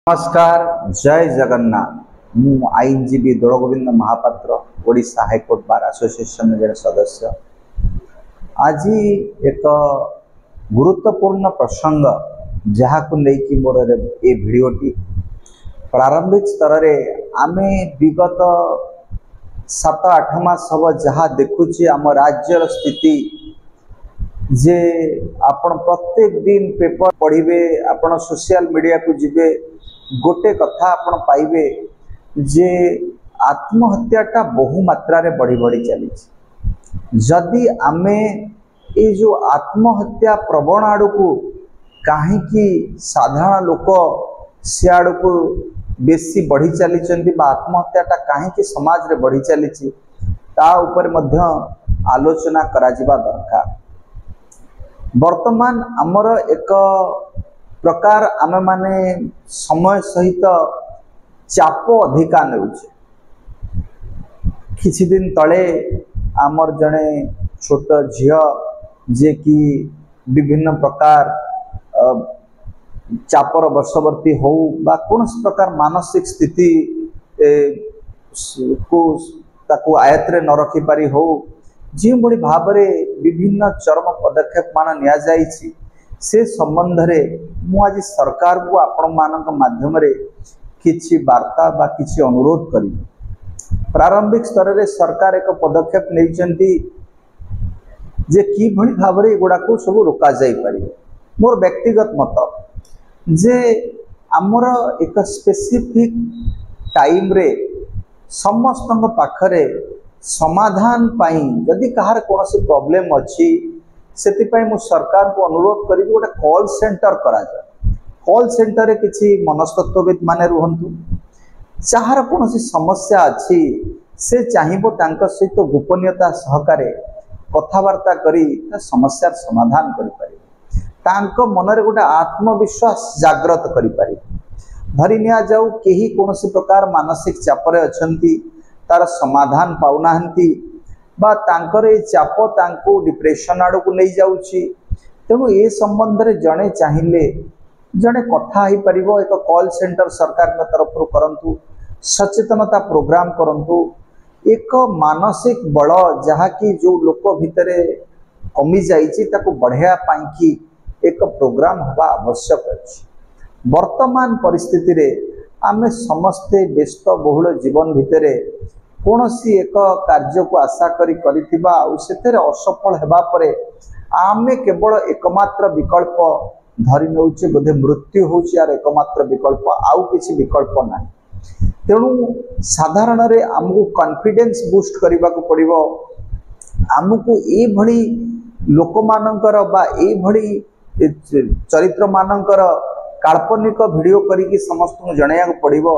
नमस्कार जय जगन्नाथ मु आईनजीवी Daulagovind Mahapatra Odisha high court bar association जड़े सदस्य आज एक गुरुत्वपूर्ण प्रसंग जहाँ को लेकिन मोर ए भिडटी प्रारंभिक स्तर में आमे विगत 7-8 मास हम जहाँ देखुचे आम राज्यर स्थिति जे आपण प्रत्येक दिन पेपर पढ़े आपण सोशल मीडिया को जीवे गोटे कथा आपण पाइबे जे आत्महत्याटा बहु मात्रा रे बढ़ी बढ़ी चली जदि आमे ये जो आत्महत्या प्रवण आड़ को कहीं साधारण लोक से आड़ को बेसी बढ़ी चली आत्महत्याटा कहीं समाज रे बढ़ी चली ता ऊपर मध्य आलोचना करा जिबा दरकार। वर्तमान आमर एक प्रकार आमे माने समय सहित चाप अधिका नेउछे। किछि दिन तले आमर जने छोट झियो जे कि विभिन्न प्रकार चापर वर्षवर्ती हो बा कौन प्रकार मानसिक स्थिति को ताकू आयत्रे न रखि पारी हो जो बड़ी भाव विभिन्न चरम पदक्षेप मान निया जाइछि से संबंध रे मु आज सरकार को आपण मानक माध्यम रे किछि वार्ता बा किछि अनुरोध करी। प्रारंभिक स्तर रे सरकार एक पदक्षेप नैचंती जे कि भली भाव रे गुडा को सब रोका जाई पारिबो। मोर व्यक्तिगत मत जे आमर एक स्पेसिफिक टाइम रे समस्त पाखरे समाधान पाई जदि कहार कौन प्रॉब्लम अच्छी से मु सरकार को अनुरोध करी गोटे कॉल सेंटर करा जाए। कॉल सेंटर रे किछि मनस्तत्वविद माने रुहंतु जहार कौन समस्या अच्छी से चाहिबो तांका सहित गोपनीयता सहकारे कथबार्ता करी समस्यार समाधान करि पारे तांको मन रे गोटे आत्मविश्वास जागृत करि पारे। धरि निया जाऊ केही कौन प्रकार मानसिक चापरे अछंती तार समाधान पाउनाहंती बा तांकर ए चाप तांको डिप्रेशन आड़ को नहीं जाउची तेणु ए संबंध रे जणे चाहिए जणे कथा ही परिबो एक कॉल सेंटर सरकार के तरफ करंतु सचेतनता प्रोग्राम करंतु एक मानसिक बल जहा कि जो लोक भितरे कमी जाइछि ताको बढ़िया पाई कि एक प्रोग्राम हवा आवश्यक अछि। वर्तमान परिस्थिति रे आमे समस्ते व्यस्त बहुल जीवन भितरे कौनसी एक कार्य को आशा करी करिथिबा आ सेतेरे असफल हेबा परे आमे केवल एकमात्र विकल्प धरि नउचे बोधे मृत्यु होउची आर एकमात्र विकल्प आउ किछि विकल्प नाही। तेणु साधारण रे हमको कॉन्फिडेंस बूस्ट करबा को पड़िबो। हमको ए भली लोक मानकर बा ए भली चरित्र मानकर काल्पनिक वीडियो करी समस्त जणया पड़ो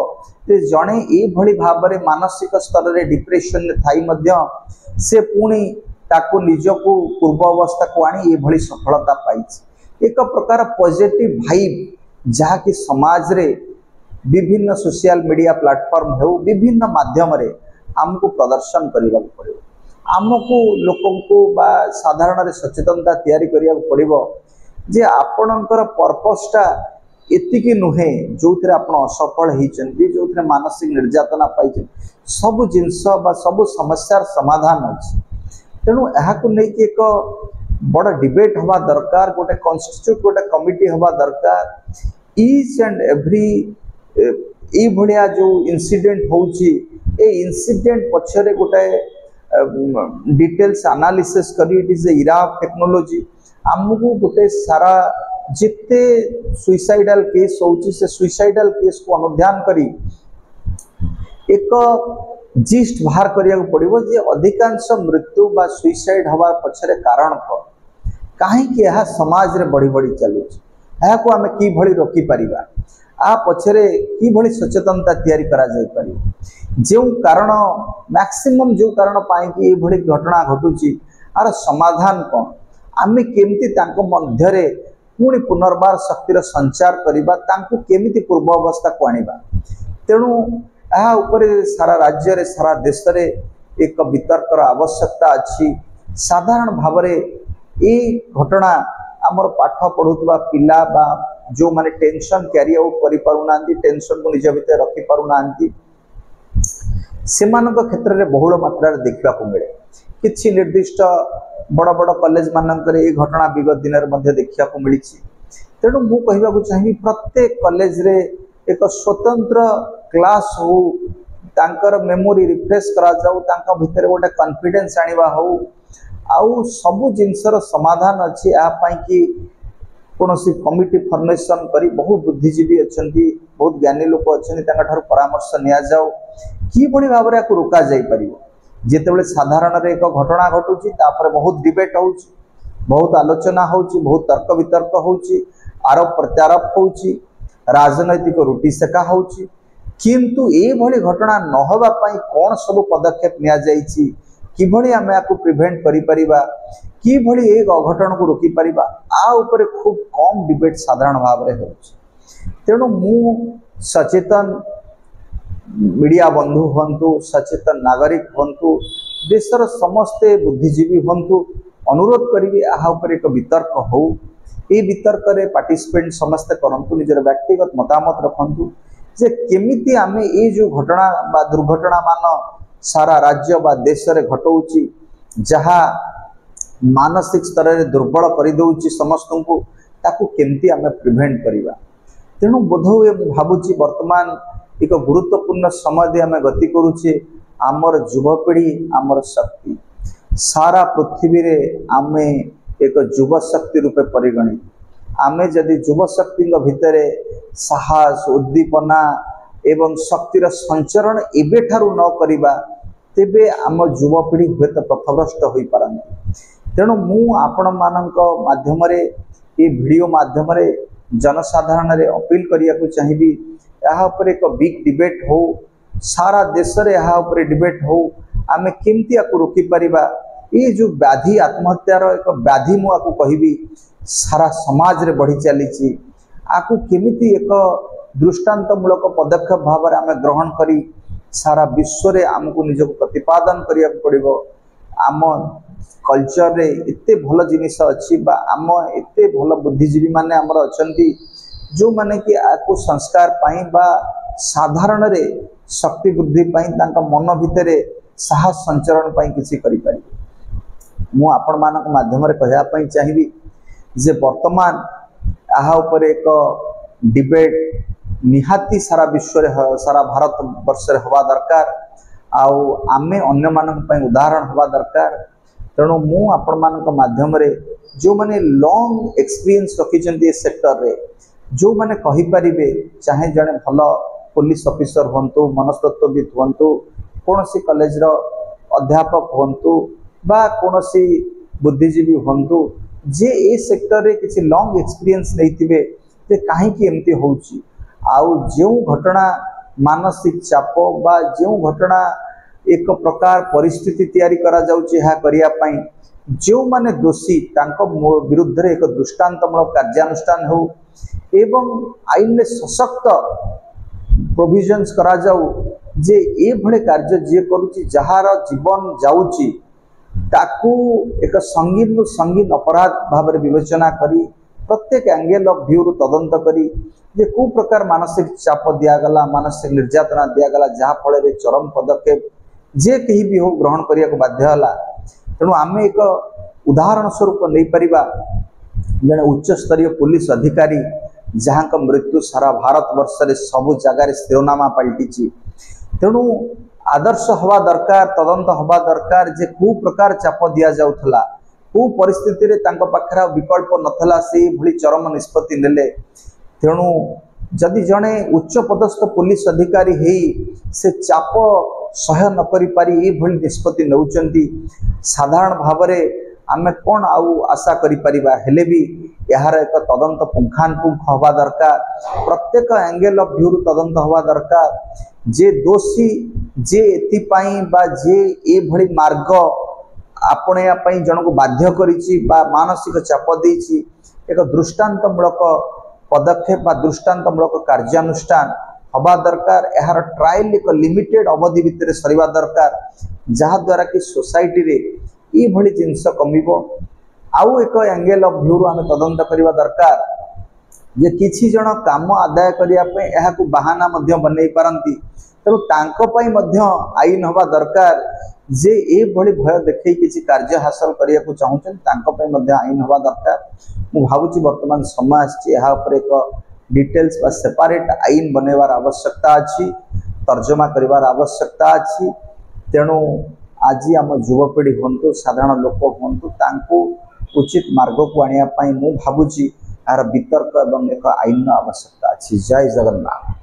जे जड़े ये भाव में मानसिक स्तर में डिप्रेशन थी से पुणी ताकू निज को पूर्व अवस्था को आनी ये सफलता पाई एक प्रकार पॉजिटिव वाइब जहाँ कि समाज रे विभिन्न सोशल मीडिया प्लेटफॉर्म हो विभिन्न माध्यम रे आमको प्रदर्शन करने को पड़ो। आमको लोकों को बा साधारण सचेतनता तैयारी करने को पड़ो जे आपणकर पर्पसटा एतिकी नुहे जो थे आप असफल होती जो थे मानसिक निर्यातना पाई सब जिनस सब समस्यार समाधान अच्छी। तेणु यहाँ नहीं एक बड़ डिबेट हवा दरकार गोटे कन्स्टिट्यूट गोटे कमिटी हवा दरकार ईच एंड एवरी ये भाया जो इनसीडेंट होची ए इनसीडेंट पछरे गोटे डिटेल्स एनालिसिस करी it is a era of technology आमको गोटे सारा जिते सुइसाइडल केस होची से सुइसाइडल केस को अनुध्यान करी एक जिस्ट बाहर करिया पड़ो जे अधिकांश मृत्यु बा सुइसाइड हवा पछरे कारण कहीं कि यह समाज रे बढ़ी बढ़ी चलुची यह को आमे की भली रोकी परिबा आ पछरे की भली सचेतनता तैयारी करा जाय पारी जो कारण मैक्सिमम जो कारण पाई कि ये भली घटना घटुची आर समाधान कौन आमे केमती तांको मध्य रे पुणी पुनर्बार शक्तिर संचार करबा तांको केमिति पूर्व अवस्था को आनिबा। तेणु यह उपरे सारा राज्य रे सारा देश रे एक वितर्कर आवश्यकता अच्छी। साधारण भाव रे ए घटना आमर पाठ पढ़ुवा पिला बा जो माने टेंशन कैरी आउट करि पारुना टेंशन को निज भितर रखि पारुना सेमानक क्षेत्र में बहुल मात्रा देखा मिले किसी निर्दिष्ट बड़ बड़ कॉलेज मानकर ये घटना विगत दिन में देखा मिली तेणु मु कहवाक चाहिए प्रत्येक कॉलेज रे एक स्वतंत्र क्लास हो तांकर मेमोरी रिफ्रेश करा जाऊ तांका भितर गोटे कॉन्फिडेंस आनिबा हो आउ सबु जिनसर समाधान अच्छी कि कौन कमिटी फॉर्मेशन करी बहुत बुद्धिजीवी अच्छा बहुत ज्ञानी लोक अच्छा परामर्श निया जाओ कि भाव में रोका जाई परिबो जेतेबेले साधारण एक घटना घटुची तापर बहुत डिबेट होउची बहुत आलोचना होउची बहुत तर्क वितर्क होउची आरोप प्रत्यारोप होउची राजनैतिक रुटी सेका होउची किंतु ए भली घटना न होबा पई कोन सब पदक्षेप निया जाईची किभली आमे आकु प्रिवेंट करि परिबा किभली एक अघटन को रोकी परिबा आ ऊपर खूब कम डिबेट साधारण भाव में होउची तेणु मु सचेतन मीडिया बंधु हंतु सचेतन नागरिक हंतु देशर समस्ते बुद्धिजीवी हंतु अनुरोध करी एक वितर्क हो ये वितर्क रे पार्टिसिपेंट समस्ते करंतु निजर व्यक्तिगत मतामत रखंतु जे केमिति आमे ये जो घटना बा दुर्घटना मान सारा राज्य बा देश रे घटौची जहा मानसिक स्तर रे दुर्बल करि दउची समस्त को ताकू केमिति आमे प्रिवेंट करिवा तेणु बोधहुए मु भाबुची वर्तमान एक गुरुत्वपूर्ण समय दे आमे गति करूचे आमर युवपीढ़ी आमर शक्ति सारा पृथ्वी रे आमे एक युव शक्ति रूपे परिगणित आमे जदि युव शक्ति भितर साहस उद्दीपना एवं शक्तिर संचरण एबे ठारू न करिबा तेबे आम युवपीढ़ी हुए तो पथभ्रष्ट हो पारंती तेणु मु आपण मानक माध्यम रे ये वीडियो माध्यम रे जनसाधारण रे अपील करिया को चाहिबी यहाँ पर एक बिग डिबेट हो सारा देश रे यहाँ पर डिबेट हो आमे केमती आकु रोकी परिबा ये जो व्याधि आत्महत्यार एक व्याधि मु आकु कहबी सारा समाज रे बढ़ी चली आकु केमिति एक दृष्टांतमूलक पदक्षेप भाव में आमे ग्रहण करी सारा विश्व रे आमको निजको प्रतिपादन करिया पड़िबो आम कल्चर रे एते भल जिनिस अछि बा आम एते भल बुद्धिजीवी माने हमर अछंती जो माने कि आकु संस्कार पाई बा साधारण रे शक्ति वृद्धि पाई तांका मन भितरे साहस संचरण पाई किसी करि पारि मु आपण मानक माध्यम रे कहया पाई चाहिबी जे वर्तमान आहा ऊपर एक डिबेट निहाती सारा विश्व रे सारा भारत वर्ष रे हवा दरकार आउ आमे अन्य मानक पाई उदाहरण हवा दरकार तेणु मु आपण मानक माध्यम रे जो माने लॉन्ग एक्सपीरियंस रखिचंती सेक्टर रे जो माने कहि परिबे चाहे जने भल पुलिस ऑफिसर होंतु मनस्तत्वविद होंतु कोनोसी कॉलेज रो अध्यापक होंतु बा कोनोसी बुद्धिजीवी होंतु जे ए सेक्टर रे किसी लॉन्ग एक्सपीरियंस नैतिबे जे काहे कि एमती होउची आउ जो घटना मानसिक चाप बा जो घटना एक प्रकार परिस्थिति तैयारी करा जाउची हा करिया पई जो माने दोषी तांको विरुद्ध रे एक दृष्टांतमूलक कार्यानुष्ठान हो एवं आईन सशक्त प्रोविजन्स करा जाऊ जे ए भले कार्य जे करूची जहार जीवन जाउची ताकू एक संगीन संगीन अपराध भाव में विवेचना करी प्रत्येक एंगल ऑफ व्यू तदंत करी जे को प्रकार मानसिक चाप दियागला मानसिक निर्यातना दियागला जहा फल रे चरम पदक्षेप जे कहीं भी हो ग्रहण करिया को बाध्य हला तेणु आमे एक उदाहरण स्वरूप नहीं परिबा जने उच्च स्तरीय पुलिस अधिकारी जहाँ का मृत्यु सारा भारत वर्ष रे सबु जगार शिरोनामा पलटिची तेणु आदर्श हवा दरकार तदंत हवा दरकार जे को प्रकार चाप दिया जाउथला को परिस्थिति रे तांको पाखरा विकल्प नथला से भली चरम निष्पत्ति नेले तेणु जदि जने उच्च पदस्थ पुलिस अधिकारी हेई से चाप सह्य न करि पारी ए भली निष्पत्ति नउचंती साधारण भाव रे आमे कोन आउ आशा करि परिबा हेले भी यार एक तदंत पुंखानुपुंख हवा दरकार प्रत्येक एंगल ऑफ व्यू तदंत हवा दरकार जे दोषी जे एति पाई बा जे ए भली मार्ग आपणे पई जन को बाध्य करिछि बा मानसिक चाप देछि एक दृष्टांतमूलक पदक्षेप बा दृष्टांतमूलक कार्यानुष्ठान हवा दरकार यार ट्रायल एक लिमिटेड अवधि भितर सरीवा दरकार जहा द्वारा कि सोसाइटी रे ई भली जिनस कमिबो आउ एक एंगल ऑफ व्यू आमे तदंत करिवा दरकार जे किछि जण काम आदाय करिया पे एहाकु बहाना मध्य बनै पारंती तेणु तांको पई मध्य आईन हवा दरकार जे ए भली भय देखै किछि कार्य हासिल करिया को चाहुछन तांको पई मध्य आईन हवा दरकार। मु भाबुची वर्तमान समय आछि एहा ऊपर एक डिटेल्स बा सेपरेट आईन बनेवार आवश्यकता अछि, तर्जमा करिवार आवश्यकता अछि। तेणु आज आम युवपीढ़ी हूँ साधारण लोक हूँ उचित मार्ग को आने मु भावुची यार वितर्क एवं एक आईन आवश्यकता अच्छी। जय जगन्नाथ।